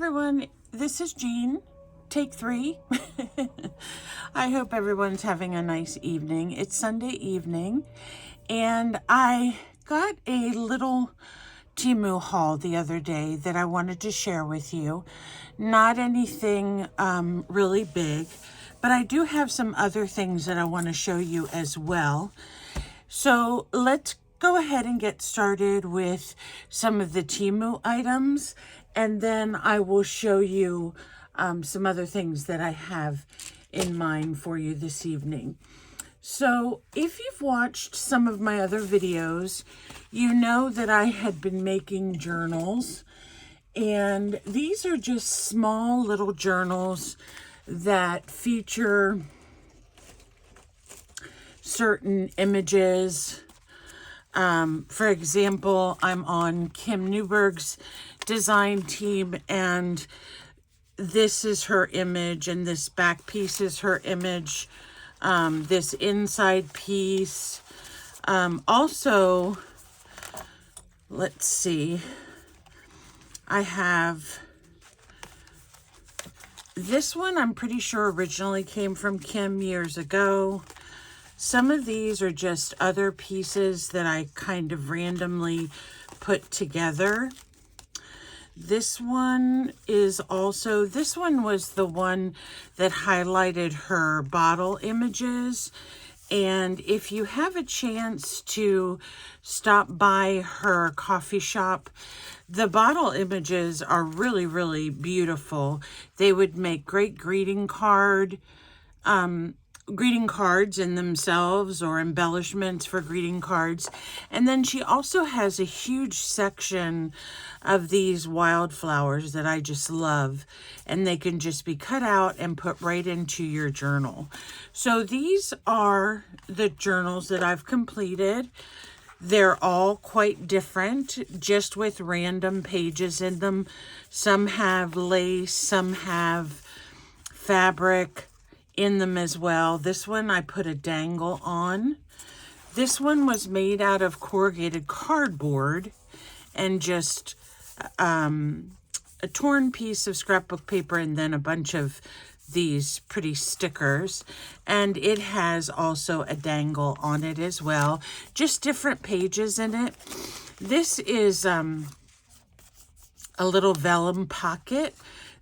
everyone, this is Jean, take 3. I hope everyone's having a nice evening. It's Sunday evening, and I got a little TEMU haul the other day that I wanted to share with you. Not anything really big, but I do have some other things that I want to show you as well. So let's go ahead and get started with some of the TEMU items, and then I will show you some other things that I have in mind for you this evening. So if you've watched some of my other videos, you know that I had been making journals, and these are just small little journals that feature certain images. For example, I'm on Kim Newberg's design team, and this is her image, and this back piece is her image. This inside piece. Also, let's see, I have this one. I'm pretty sure originally came from Kim years ago. Some of these are just other pieces that I kind of randomly put together. This one is also, this one was the one that highlighted her bottle images. And if you have a chance to stop by her coffee shop, the bottle images are really, really beautiful. They would make great greeting cards in themselves, or embellishments for greeting cards. And then she also has a huge section of these wildflowers that I just love, and they can just be cut out and put right into your journal. So these are the journals that I've completed. They're all quite different, just with random pages in them. Some have lace, some have fabric in them as well. This one I put a dangle on. This one was made out of corrugated cardboard and just a torn piece of scrapbook paper, and then a bunch of these pretty stickers. And it has also a dangle on it as well, just different pages in it. This is a little vellum pocket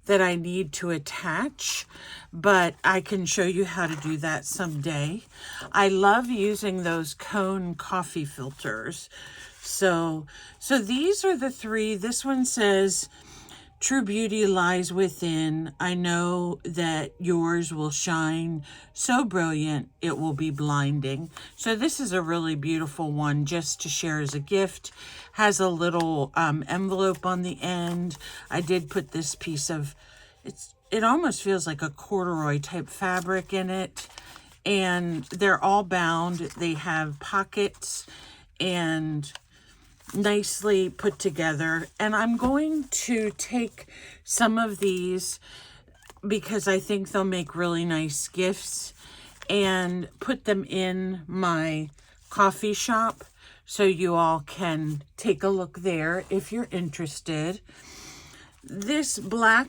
that I need to attach, but I can show you how to do that someday. I love using those cone coffee filters. So these are the 3. This one says, "True beauty lies within. I know that yours will shine so brilliant it will be blinding." So this is a really beautiful one just to share as a gift. Has a little envelope on the end. I did put this piece of, it almost feels like a corduroy type fabric in it, and they're all bound. They have pockets and nicely put together. And I'm going to take some of these because I think they'll make really nice gifts, and put them in my coffee shop so you all can take a look there if you're interested. This black,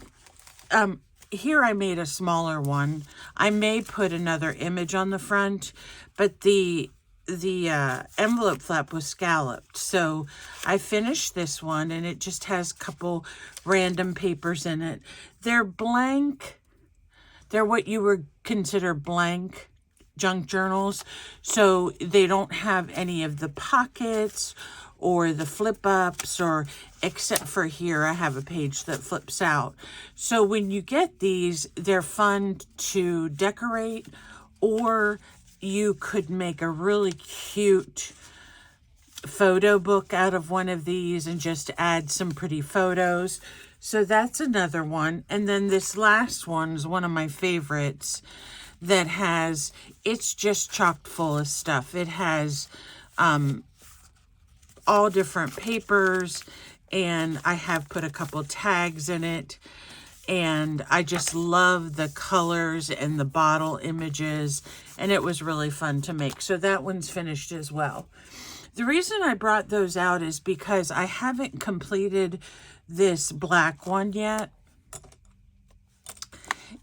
here I made a smaller one. I may put another image on the front, but the envelope flap was scalloped. So I finished this one, and it just has a couple random papers in it. They're blank. They're what you would consider blank junk journals. So they don't have any of the pockets or the flip ups, or except for here, I have a page that flips out. So when you get these, they're fun to decorate, or you could make a really cute photo book out of one of these and just add some pretty photos. So that's another one. And then this last one is one of my favorites that has, it's just chock full of stuff. It has all different papers, and I have put a couple tags in it. And I just love the colors and the bottle images, and it was really fun to make. So that one's finished as well. The reason I brought those out is because I haven't completed this black one yet.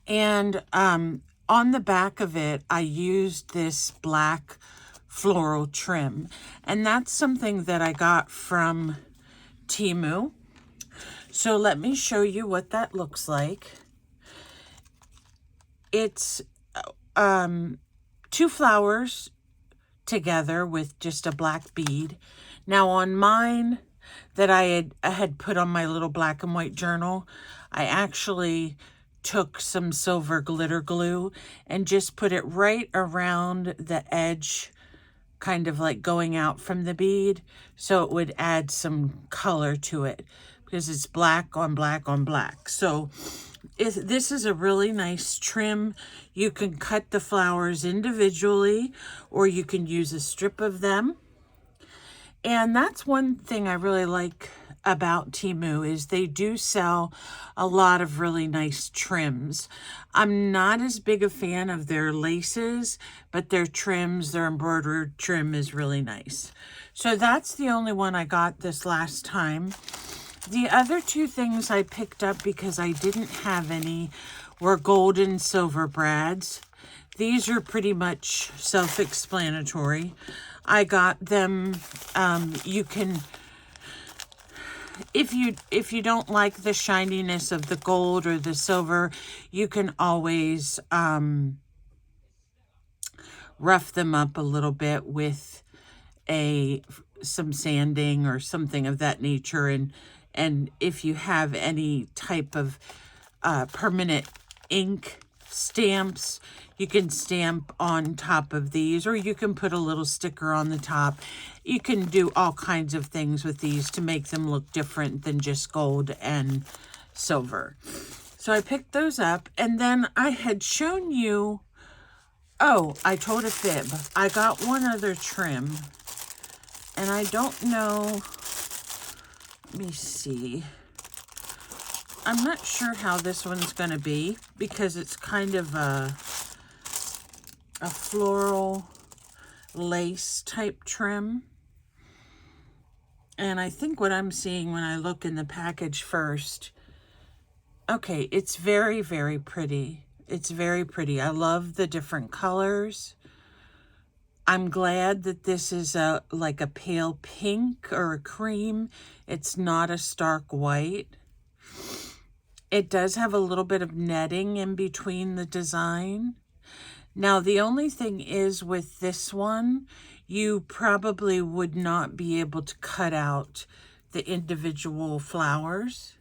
And on the back of it, I used this black floral trim. And that's something that I got from TEMU. So let me show you what that looks like. It's 2 flowers together with just a black bead. Now on mine that I had put on my little black and white journal, I actually took some silver glitter glue and just put it right around the edge, kind of like going out from the bead, so it would add some color to it, because it's black on black on black. So this is a really nice trim. You can cut the flowers individually, or you can use a strip of them. And that's one thing I really like about TEMU, is they do sell a lot of really nice trims. I'm not as big a fan of their laces, but their trims, their embroidered trim is really nice. So that's the only one I got this last time. The other 2 things I picked up because I didn't have any were gold and silver brads. These are pretty much self-explanatory. I got them, you can, if you don't like the shininess of the gold or the silver, you can always rough them up a little bit with some sanding or something of that nature. And if you have any type of permanent ink stamps, you can stamp on top of these, or you can put a little sticker on the top. You can do all kinds of things with these to make them look different than just gold and silver. So I picked those up, and then I had shown you, oh, I told a fib. I got one other trim, and I don't know, let me see. I'm not sure how this one's going to be, because it's kind of a floral lace type trim. And I think what I'm seeing when I look in the package first, okay, it's very, very pretty. It's very pretty. I love the different colors. I'm glad that this is like a pale pink or a cream. It's not a stark white. It does have a little bit of netting in between the design. Now, the only thing is with this one, you probably would not be able to cut out the individual flowers,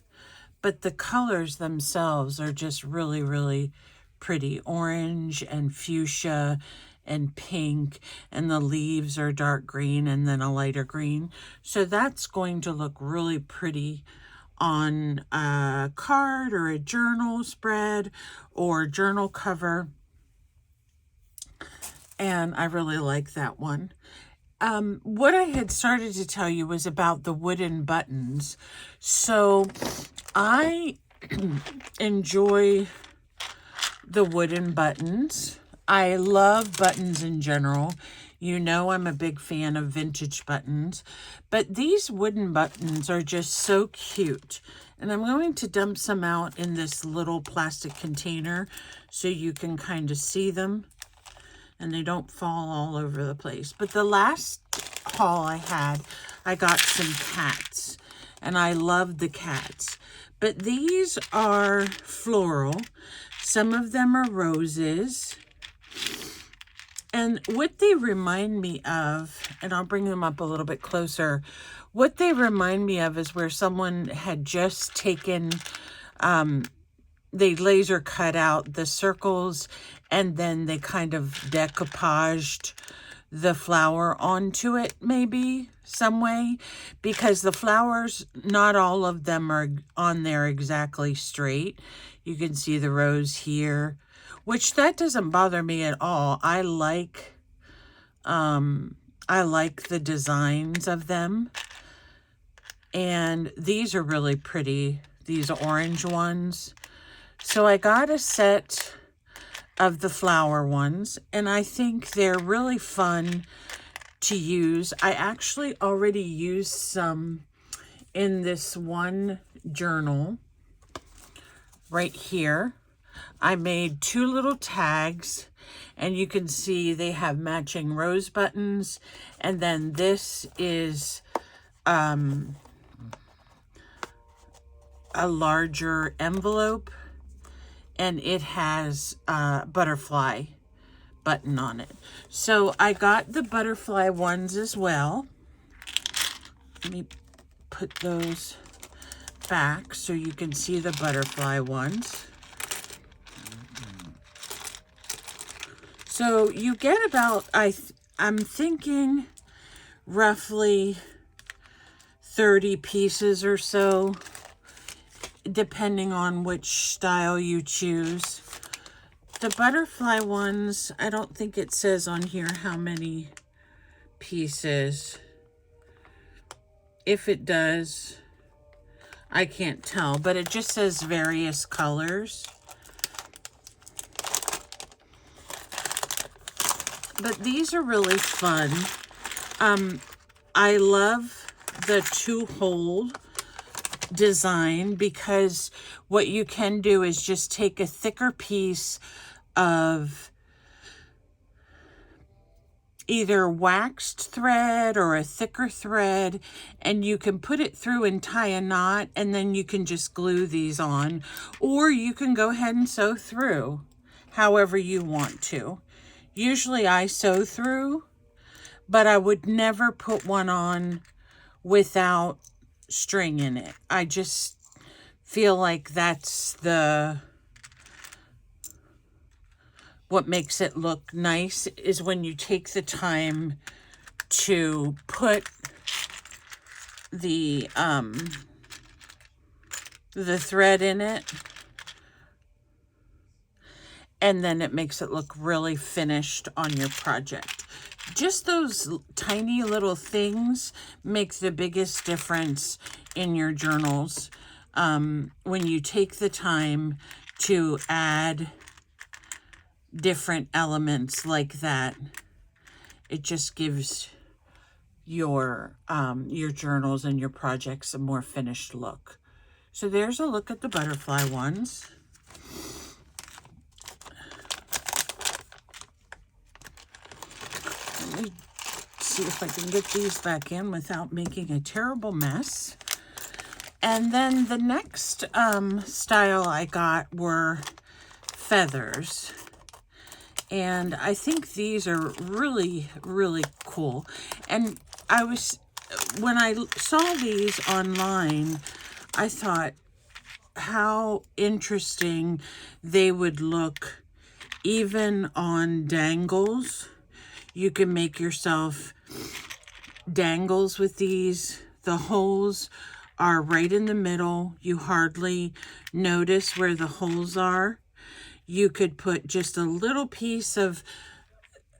but the colors themselves are just really, really pretty. Orange and fuchsia and pink, and the leaves are dark green and then a lighter green. So that's going to look really pretty on a card or a journal spread or journal cover. And I really like that one. What I had started to tell you was about the wooden buttons. So I enjoy the wooden buttons. I love buttons in general. You know I'm a big fan of vintage buttons, but these wooden buttons are just so cute. And I'm going to dump some out in this little plastic container so you can kind of see them and they don't fall all over the place. But the last haul I had, I got some cats, and I love the cats. But these are floral. Some of them are roses. And what they remind me of, and I'll bring them up a little bit closer, what they remind me of is where someone had just taken, they laser cut out the circles and then they kind of decoupaged the flower onto it, maybe some way, because the flowers, not all of them are on there exactly straight. You can see the rose here, which that doesn't bother me at all. I like the designs of them. And these are really pretty, these orange ones. So I got a set of the flower ones, and I think they're really fun to use. I actually already used some in this one journal right here. I made 2 little tags, and you can see they have matching rose buttons. And then this is a larger envelope, and it has a butterfly button on it. So I got the butterfly ones as well. Let me put those back so you can see the butterfly ones. So you get about, I'm thinking roughly 30 pieces or so, depending on which style you choose. The butterfly ones, I don't think it says on here how many pieces. If it does, I can't tell, but it just says various colors. But these are really fun. I love the 2-hole design because what you can do is just take a thicker piece of either waxed thread or a thicker thread, and you can put it through and tie a knot, and then you can just glue these on, or you can go ahead and sew through however you want to. Usually I sew through, but I would never put one on without string in it. I just feel like that's what makes it look nice, is when you take the time to put the thread in it, and then it makes it look really finished on your project. Just those tiny little things make the biggest difference in your journals. When you take the time to add different elements like that, it just gives your journals and your projects a more finished look. So there's a look at the butterfly ones. Let me see if I can get these back in without making a terrible mess. And then the next style I got were feathers. And I think these are really, really cool. And when I saw these online, I thought how interesting they would look even on dangles. You can make yourself dangles with these. The holes are right in the middle. You hardly notice where the holes are. You could put just a little piece of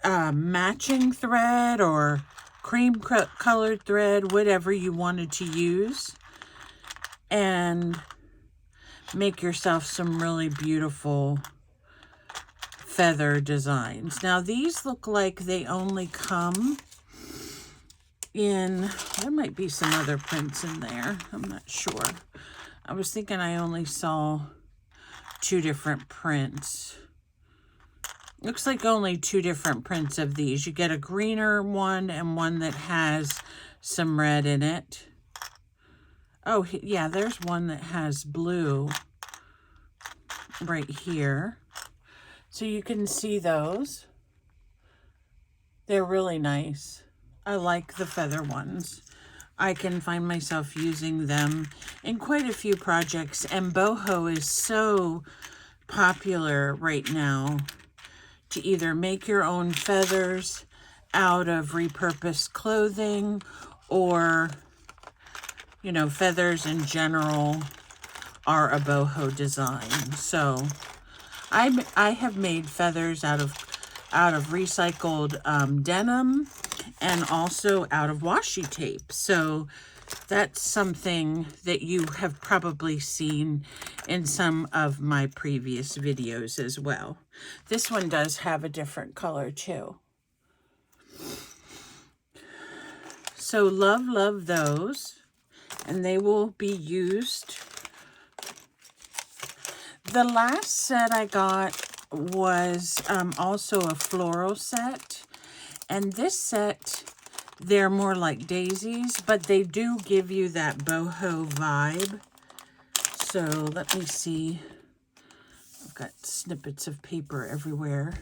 matching thread or cream colored thread, whatever you wanted to use, and make yourself some really beautiful feather designs. Now these look like they only come in, there might be some other prints in there, I'm not sure. I was thinking I only saw 2 different prints. Looks like only 2 different prints of these. You get a greener one and one that has some red in it. Oh, yeah, there's one that has blue right here. So you can see those. They're really nice. I like the feather ones. I can find myself using them in quite a few projects, and boho is so popular right now to either make your own feathers out of repurposed clothing, or, you know, feathers in general are a boho design. So I have made feathers out of recycled denim, and also out of washi tape. So that's something that you have probably seen in some of my previous videos as well. This one does have a different color too. So love those, and they will be used. The last set I got was also a floral set. And this set, they're more like daisies, but they do give you that boho vibe. So let me see. I've got snippets of paper everywhere.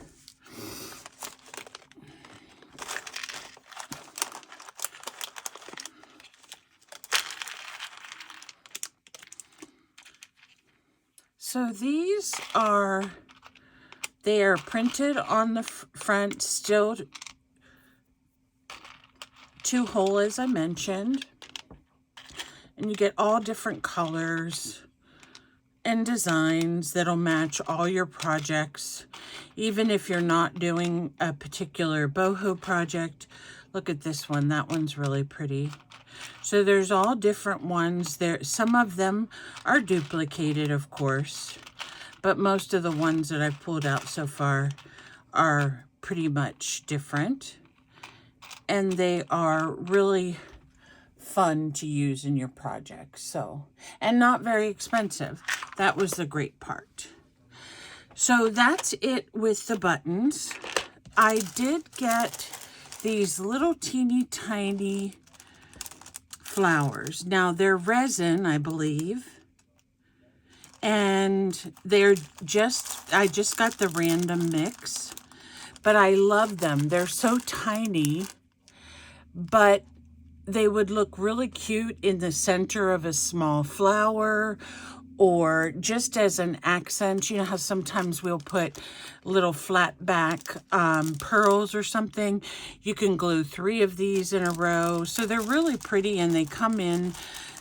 So these are, they are printed on the front, still 2-hole as I mentioned. And you get all different colors and designs that'll match all your projects. Even if you're not doing a particular boho project, look at this one. That one's really pretty. So there's all different ones there. Some of them are duplicated, of course, but most of the ones that I've pulled out so far are pretty much different. And they are really fun to use in your project. So, and not very expensive. That was the great part. So that's it with the buttons. I did get these little teeny tiny flowers. Now they're resin, I believe. And they're I just got the random mix, but I love them. They're so tiny, but they would look really cute in the center of a small flower or just as an accent. You know how sometimes we'll put little flat back pearls or something? You can glue 3 of these in a row. So they're really pretty, and they come in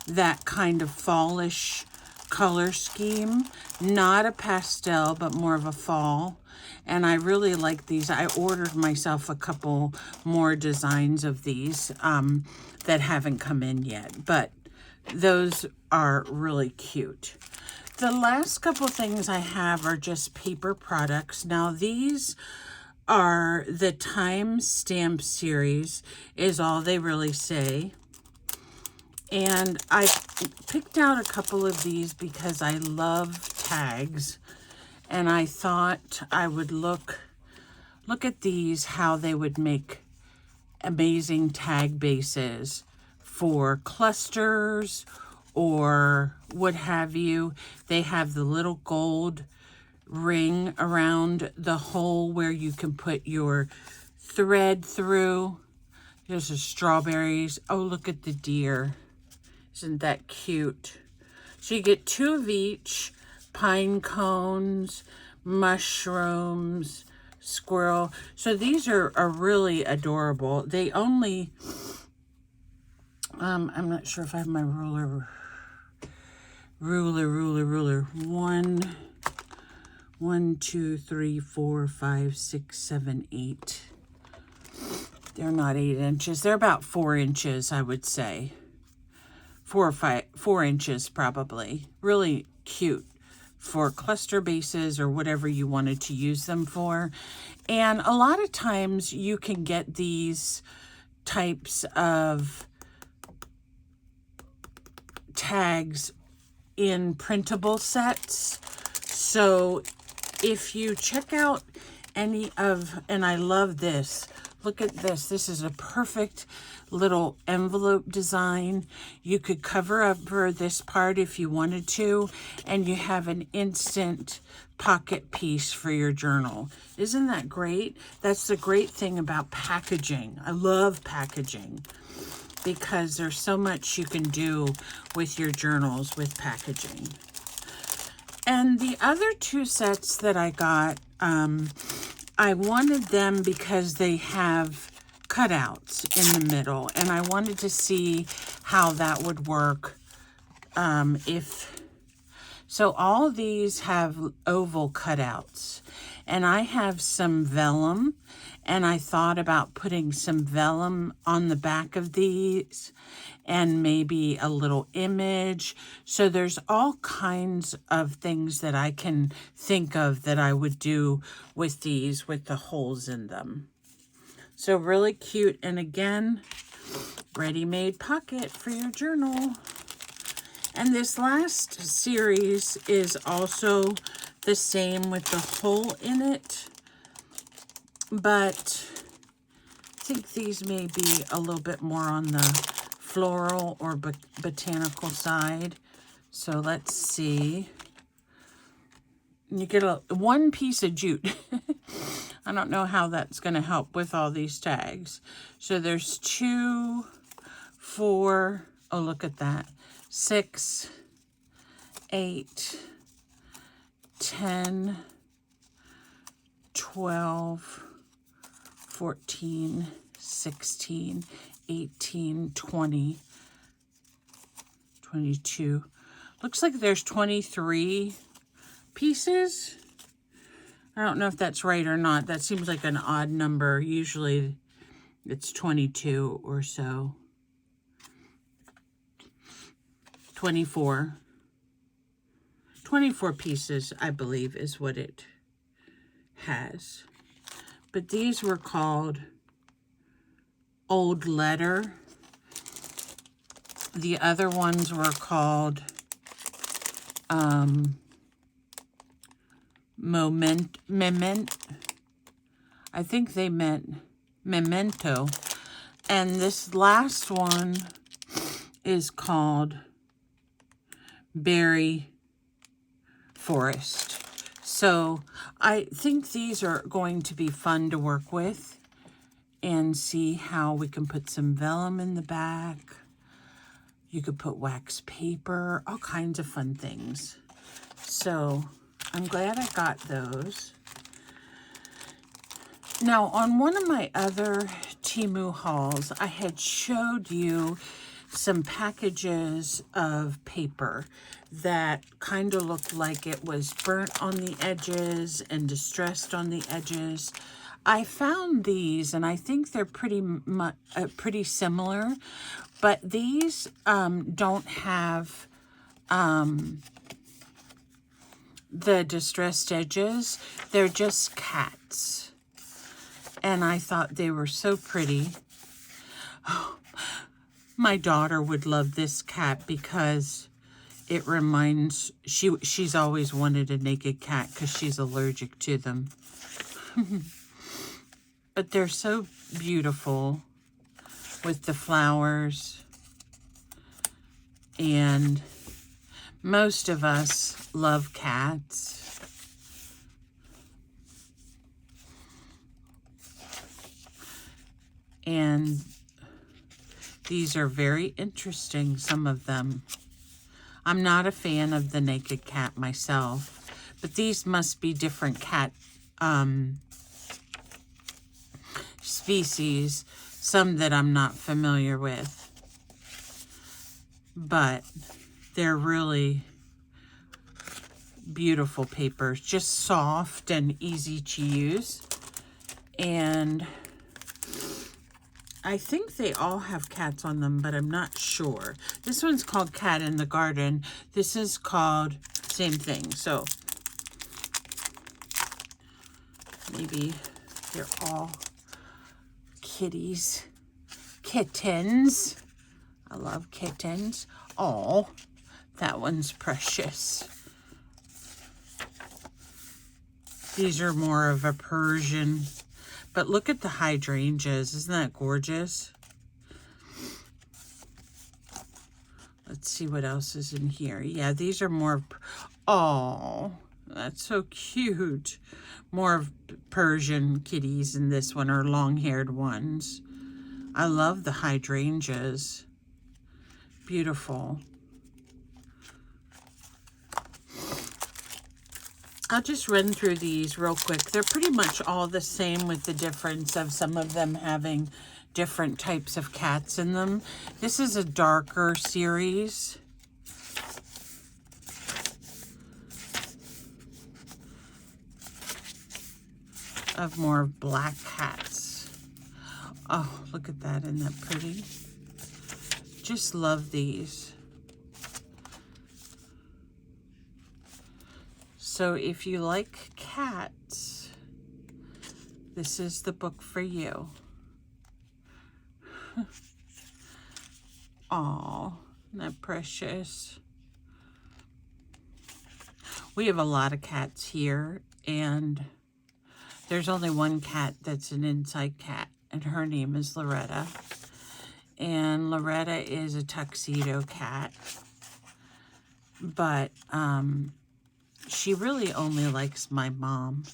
that kind of fallish color scheme. Not a pastel, but more of a fall. And I really like these. I ordered myself a couple more designs of these that haven't come in yet, but those are really cute. The last couple things I have are just paper products. Now these are the Time Stamp series, is all they really say. And I picked out a couple of these because I love tags. And I thought I would look at these, how they would make amazing tag bases for clusters or what have you. They have the little gold ring around the hole where you can put your thread through. There's the strawberries. Oh, look at the deer. Isn't that cute? So you get 2 of each. Pine cones, mushrooms, squirrel. So these are really adorable. They only, I'm not sure if I have my ruler. 1, 2, 3, 4, 5, 6, 7, 8. They're not 8 inches. They're about 4 inches, I would say. 4 inches probably. Really cute for cluster bases or whatever you wanted to use them for. And a lot of times you can get these types of tags in printable sets. So if you check out any of, and I love this, look at this. This is a perfect little envelope design. You could cover over this part if you wanted to, and you have an instant pocket piece for your journal. Isn't that great? That's the great thing about packaging. I love packaging because there's so much you can do with your journals with packaging. And the other 2 sets that I got, I wanted them because they have cutouts in the middle, and I wanted to see how that would work. So all of these have oval cutouts, and I have some vellum, and I thought about putting some vellum on the back of these and maybe a little image. So there's all kinds of things that I can think of that I would do with these with the holes in them. So really cute. And again, ready-made pocket for your journal. And this last series is also the same with the hole in it, but I think these may be a little bit more on the floral or botanical side. So let's see. You get one piece of jute. I don't know how that's going to help with all these tags. So there's 2, 4, oh, look at that. 6, 8, 10, 12, 14, 16, 18, 20, 22. Looks like there's 23 pieces. I don't know if that's right or not. That seems like an odd number. Usually it's 22 or so. 24. 24 pieces, I believe, is what it has. But these were called Old Letter. The other ones were called I think they meant memento. And this last one is called Berry Forest. So I think these are going to be fun to work with and see how we can put some vellum in the back. You could put wax paper, all kinds of fun things. So I'm glad I got those. Now, on one of my other TEMU hauls, I had showed you some packages of paper that kind of looked like it was burnt on the edges and distressed on the edges. I found these, and I think they're pretty similar, but these don't have the distressed edges. They're just cats. And I thought they were so pretty. Oh, my daughter would love this cat because it reminds, she's always wanted a naked cat because she's allergic to them. But they're so beautiful with the flowers. And most of us love cats. And these are very interesting, some of them. I'm not a fan of the naked cat myself, but these must be different cat species, some that I'm not familiar with. But they're really beautiful papers, just soft and easy to use. And I think they all have cats on them, but I'm not sure. This one's called Cat in the Garden. This is called same thing. So maybe they're all kitties. Kittens. I love kittens. Oh, that one's precious. These are more of a Persian. But look at the hydrangeas. Isn't that gorgeous? Let's see what else is in here. Yeah, these are more... Oh, that's so cute. More of Persian kitties in this one, or long-haired ones. I love the hydrangeas. Beautiful. I'll just run through these real quick. They're pretty much all the same with the difference of some of them having different types of cats in them. This is a darker series. Of more black cats. Oh, look at that. Isn't that pretty? Just love these. So if you like cats, this is the book for you. Aw, isn't that precious? We have a lot of cats here, and there's only one cat that's an inside cat, and her name is Loretta. And Loretta is a tuxedo cat, but she really only likes my mom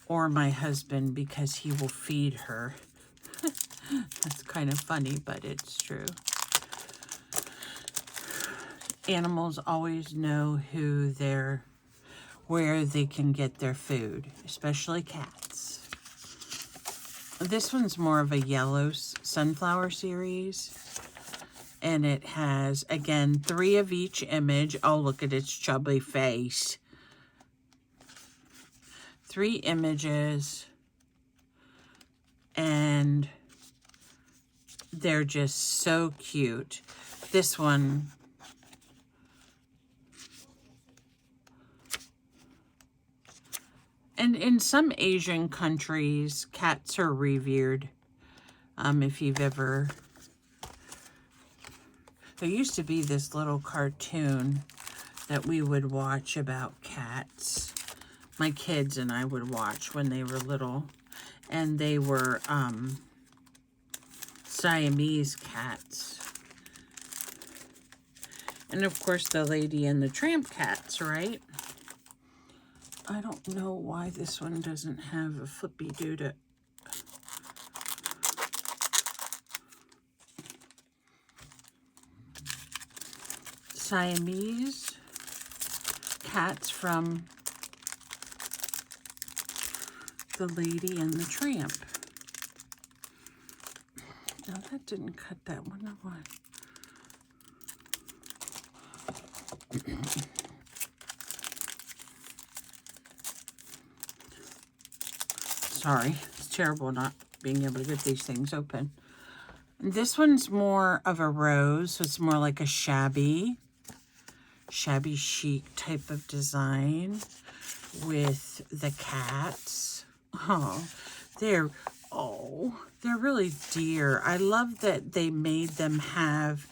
or my husband because he will feed her. That's kind of funny, but it's true. Animals always know where they can get their food, especially cats. This one's more of a yellow sunflower series. And it has, again, 3 of each image. Oh, look at its chubby face. 3 images. And they're just so cute. This one, and in some Asian countries, cats are revered. If you've ever... There used to be this little cartoon that we would watch about cats. My kids and I would watch when they were little. And they were Siamese cats. And of course the Lady and the Tramp cats, right? I don't know why this one doesn't have a flippy doo. Siamese cats from The Lady and the Tramp. No, that didn't cut that one. No, why? Sorry, it's terrible not being able to get these things open. And this one's more of a rose, so it's more like a shabby chic type of design with the cats. They're really dear. I love that they made them have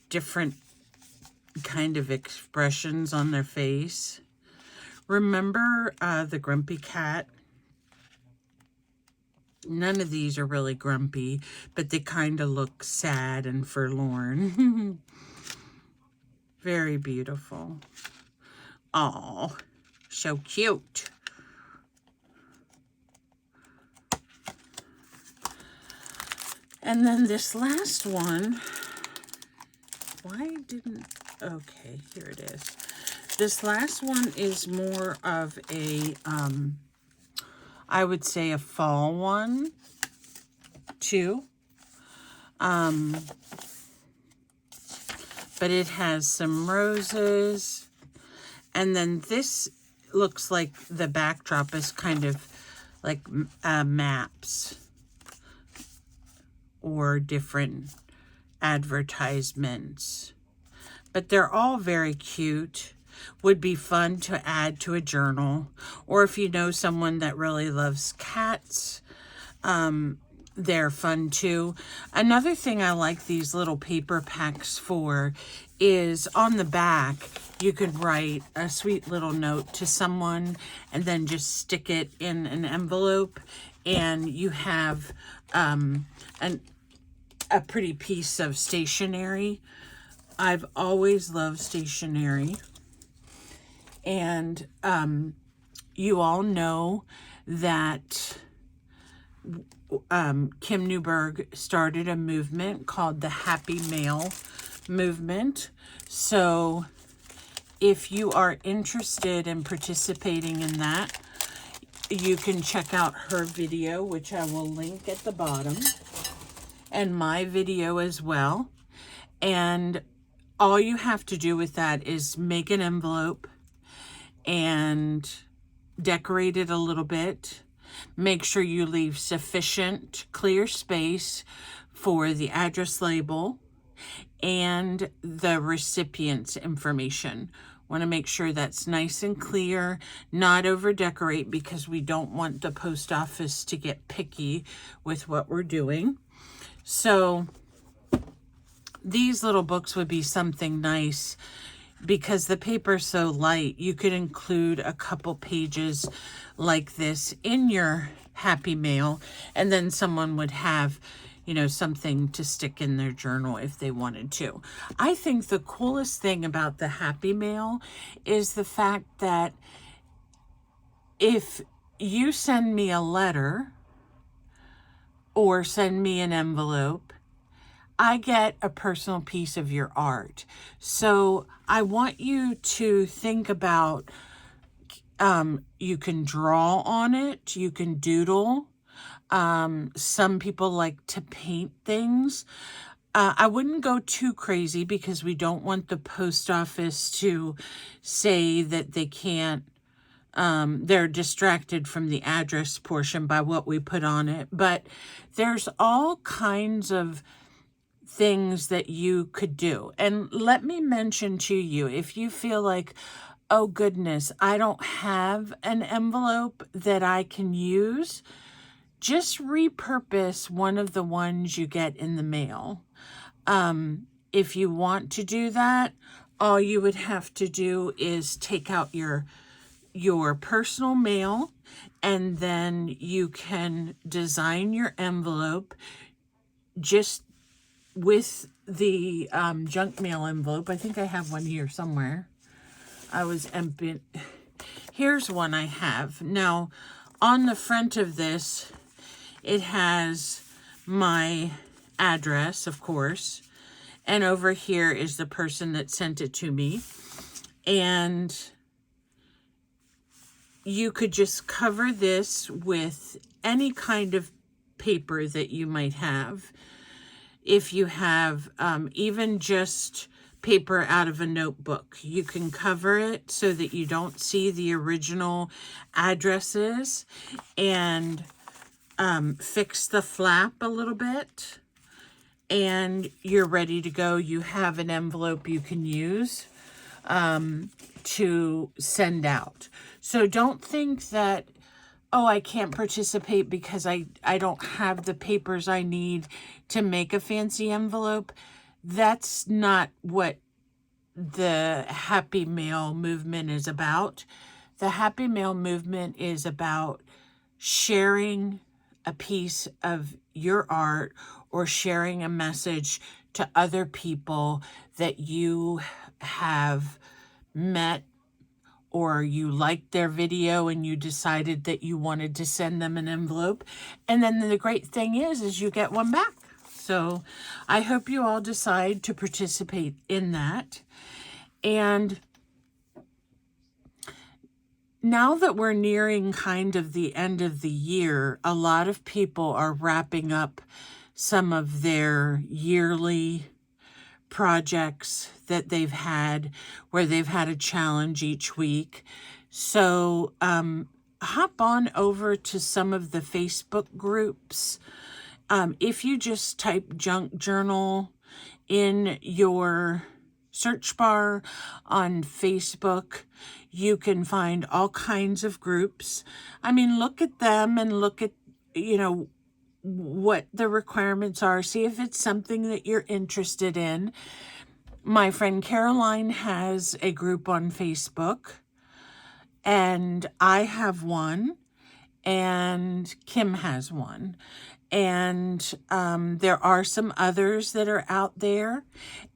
different kind of expressions on their face. Remember the grumpy cat? None of these are really grumpy, but they kind of look sad and forlorn. Very beautiful. Oh, so cute. And then this last one, okay, here it is. This last one is more of a, I would say a fall one, too. But it has some roses. And then this looks like the backdrop is kind of like maps or different advertisements. But they're all very cute. Would be fun to add to a journal. Or if you know someone that really loves cats, they're fun too. Another thing I like these little paper packs for is on the back, you could write a sweet little note to someone and then just stick it in an envelope, and you have a pretty piece of stationery. I've always loved stationery. And you all know that Kim Newberg started a movement called the Happy Mail movement. So if you are interested in participating in that, you can check out her video, which I will link at the bottom, and my video as well. And all you have to do with that is make an envelope and decorate it a little bit. Make sure you leave sufficient clear space for the address label and the recipient's information. Want to make sure that's nice and clear, not over decorate, because we don't want the post office to get picky with what we're doing. So these little books would be something nice because the paper's so light, you could include a couple pages like this in your Happy Mail, and then someone would have, you know, something to stick in their journal if they wanted to. I think the coolest thing about the Happy Mail is the fact that if you send me a letter or send me an envelope, I get a personal piece of your art. So I want you to think about, you can draw on it, you can doodle. Some people like to paint things. I wouldn't go too crazy because we don't want the post office to say that they can't, they're distracted from the address portion by what we put on it. But there's all kinds of things that you could do. And let me mention to you, if you feel like, oh goodness, I don't have an envelope that I can use, just repurpose one of the ones you get in the mail. If you want to do that, all you would have to do is take out your personal mail, and then you can design your envelope just with the junk mail envelope. I think I have one here somewhere. I was empty. Here's one I have. Now, on the front of this, it has my address, of course. And over here is the person that sent it to me. And you could just cover this with any kind of paper that you might have. If you have even just paper out of a notebook, you can cover it so that you don't see the original addresses, and fix the flap a little bit, and you're ready to go. You have an envelope you can use to send out. So don't think that, oh, I can't participate because I don't have the papers I need to make a fancy envelope. That's not what the Happy Mail movement is about. The Happy Mail movement is about sharing a piece of your art or sharing a message to other people that you have met, or you liked their video and you decided that you wanted to send them an envelope. And then the great thing is you get one back. So I hope you all decide to participate in that. And now that we're nearing kind of the end of the year, a lot of people are wrapping up some of their yearly projects that they've had, where they've had a challenge each week. So hop on over to some of the Facebook groups. If you just type junk journal in your search bar on Facebook, you can find all kinds of groups. I mean, look at them and look at, you know, what the requirements are. See if it's something that you're interested in. My friend Caroline has a group on Facebook, and I have one, and Kim has one. And there are some others that are out there.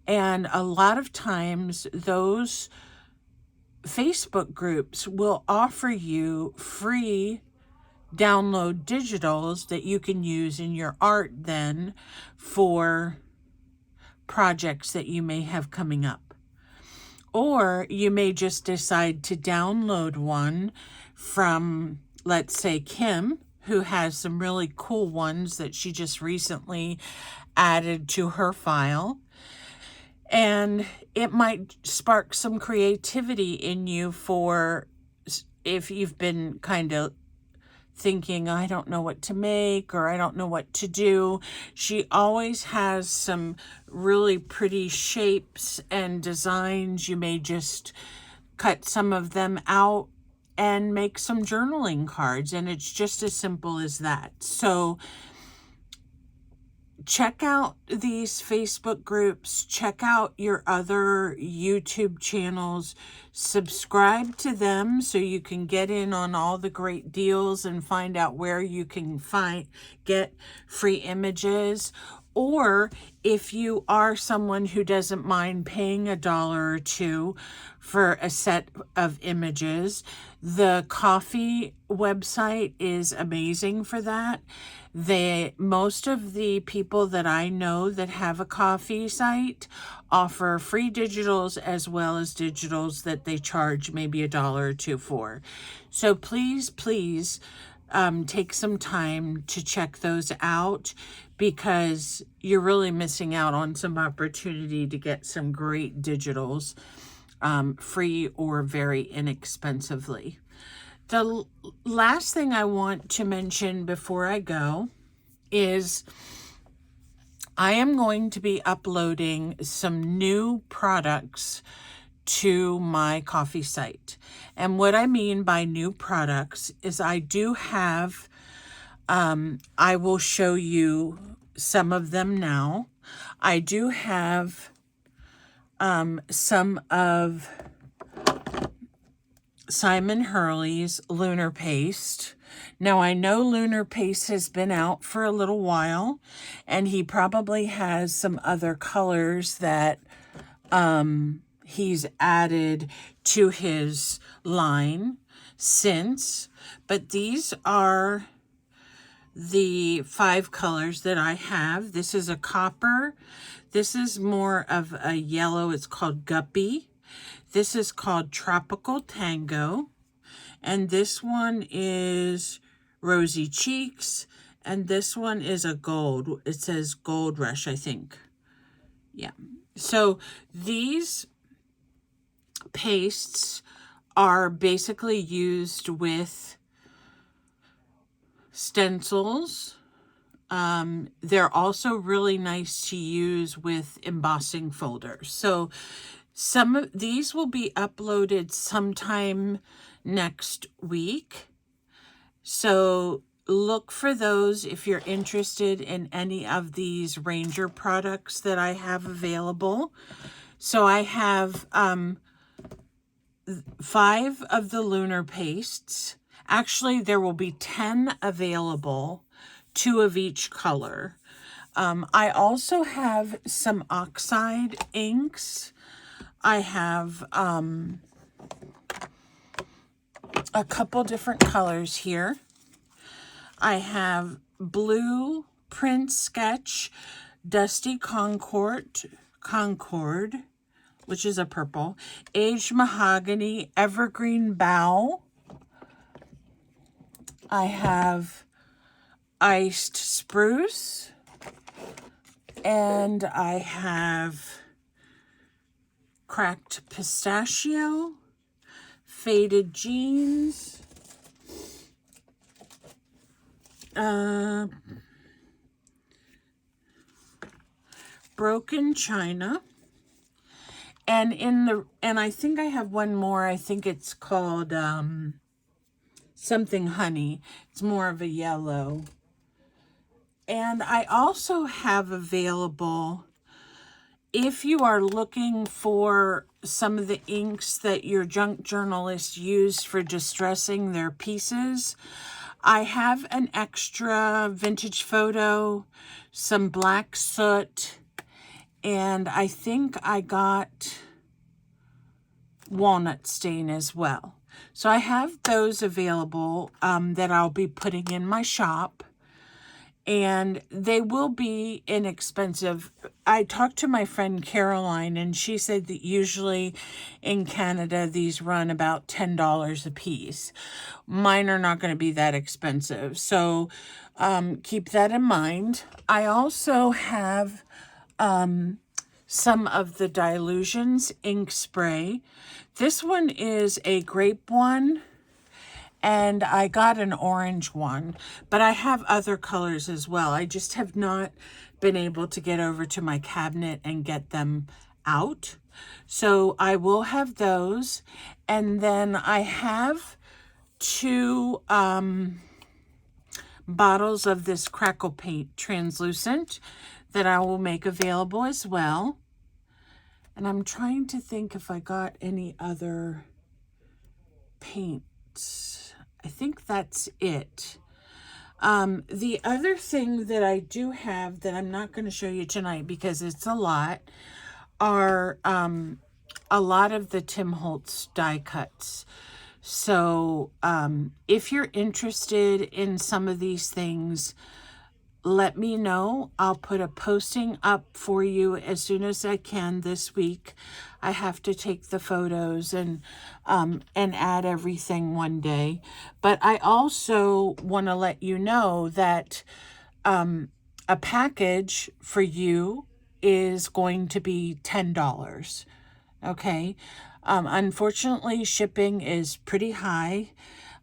And a lot of times those Facebook groups will offer you free download digitals that you can use in your art then for projects that you may have coming up. Or you may just decide to download one from, let's say, Kim, who has some really cool ones that she just recently added to her file. And it might spark some creativity in you for if you've been kind of thinking, I don't know what to make, or I don't know what to do. She always has some really pretty shapes and designs. You may just cut some of them out and make some journaling cards, and it's just as simple as that. So check out these Facebook groups, check out your get YouTube channels, subscribe to them so you can get in on all the great deals and find out where you can get free images. Or if you are someone who doesn't mind paying $1 or $2 for a set of images, the Kofi website is amazing for that. Most of the people that I know that have a Kofi site offer free digitals as well as digitals that they charge maybe $1 or $2 for. So please, take some time to check those out, because you're really missing out on some opportunity to get some great digitals free or very inexpensively. The last thing I want to mention before I go is I am going to be uploading some new products to my Kofi site. And what I mean by new products is I do have, I will show you some of them now. I do have some of Simon Hurley's Lunar Paste. Now, I know Lunar Paste has been out for a little while, and he probably has some other colors that he's added to his line since, but these are the 5 colors that I have. This is a copper. This is more of a yellow. It's called Guppy. This is called Tropical Tango. And this one is Rosy Cheeks. And this one is a gold. It says Gold Rush, I think. Yeah. So these pastes are basically used with stencils. They're also really nice to use with embossing folders. So some of these will be uploaded sometime next week. So look for those if you're interested in any of these Ranger products that I have available. So I have 5 of the Lunar Pastes. Actually, there will be 10 available, 2 of each color. I also have some oxide inks. I have a couple different colors here. I have Blue Print Sketch, Dusty Concord, which is a purple, Aged Mahogany, Evergreen Bough. I have Iced Spruce, and I have Cracked Pistachio, Faded Jeans, Broken China, and I think I have one more. I think it's called something honey. It's more of a yellow. And I also have available, if you are looking for some of the inks that your junk journalists use for distressing their pieces, I have an extra Vintage Photo, some Black Soot, and I think I got Walnut Stain as well. So I have those available that I'll be putting in my shop. And they will be inexpensive. I talked to my friend Caroline, and she said that usually in Canada, these run about $10 a piece. Mine are not going to be that expensive. So keep that in mind. I also have some of the Dilutions ink spray. This one is a grape one. And I got an orange one, but I have other colors as well. I just have not been able to get over to my cabinet and get them out. So I will have those. And then I have 2 bottles of this Crackle Paint translucent. that I will make available as well. And I'm trying to think if I got any other paints. I think that's it. The other thing that I do have that I'm not going to show you tonight because it's a lot are a lot of the Tim Holtz die cuts. So if you're interested in some of these things, let me know. I'll put a posting up for you as soon as I can this week. I have to take the photos and add everything one day. But I also want to let you know that a package for you is going to be $10. Okay. Unfortunately, shipping is pretty high.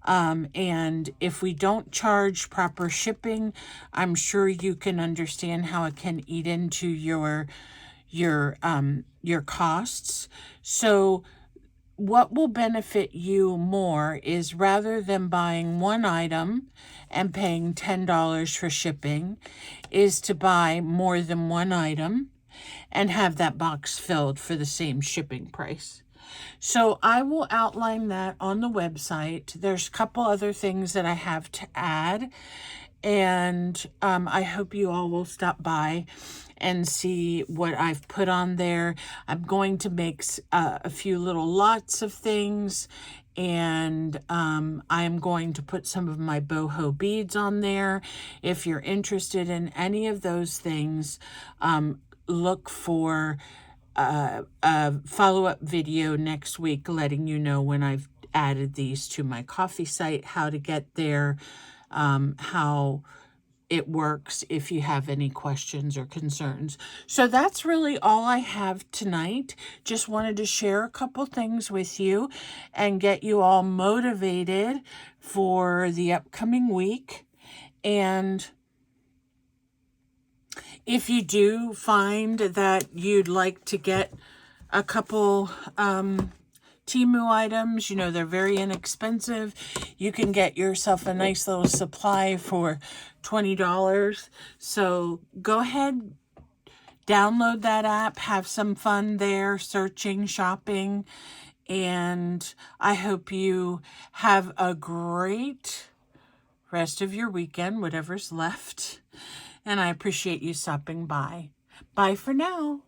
And if we don't charge proper shipping, I'm sure you can understand how it can eat into your costs. So what will benefit you more is rather than buying one item and paying $10 for shipping, is to buy more than one item and have that box filled for the same shipping price. So I will outline that on the website. There's a couple other things that I have to add, and I hope you all will stop by and see what I've put on there. I'm going to make a few little lots of things, and I'm going to put some of my boho beads on there. If you're interested in any of those things, look for a follow-up video next week letting you know when I've added these to my Kofi site, how to get there, how it works if you have any questions or concerns. So that's really all I have tonight. Just wanted to share a couple things with you and get you all motivated for the upcoming week. And if you do find that you'd like to get a couple TEMU items, you know, they're very inexpensive. You can get yourself a nice little supply for $20. So go ahead, download that app, have some fun there, searching, shopping, and I hope you have a great rest of your weekend, whatever's left. And I appreciate you stopping by. Bye for now.